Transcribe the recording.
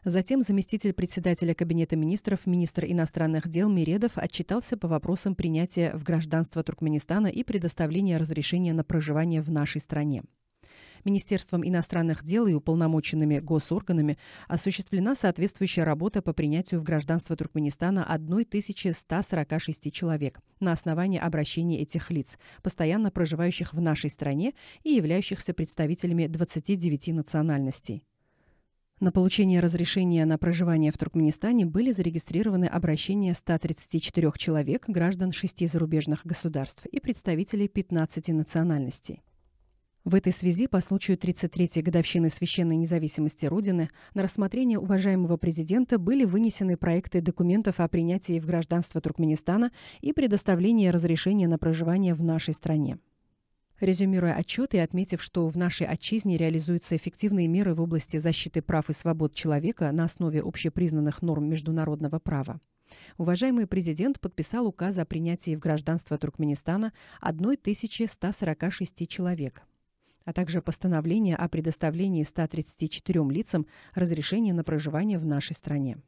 Затем заместитель председателя Кабинета министров, министр иностранных дел Миредов отчитался по вопросам принятия в гражданство Туркменистана и предоставления разрешения на проживание в нашей стране. Министерством иностранных дел и уполномоченными госорганами осуществлена соответствующая работа по принятию в гражданство Туркменистана 1146 человек на основании обращений этих лиц, постоянно проживающих в нашей стране и являющихся представителями 29 национальностей. На получение разрешения на проживание в Туркменистане были зарегистрированы обращения 134 человек, граждан 6 зарубежных государств и представителей 15 национальностей. В этой связи по случаю 33-й годовщины священной независимости Родины на рассмотрение уважаемого президента были вынесены проекты документов о принятии в гражданство Туркменистана и предоставлении разрешения на проживание в нашей стране. Резюмируя отчет и отметив, что в нашей отчизне реализуются эффективные меры в области защиты прав и свобод человека на основе общепризнанных норм международного права, уважаемый президент подписал указ о принятии в гражданство Туркменистана 1146 человек, а также постановление о предоставлении 134 лицам разрешения на проживание в нашей стране.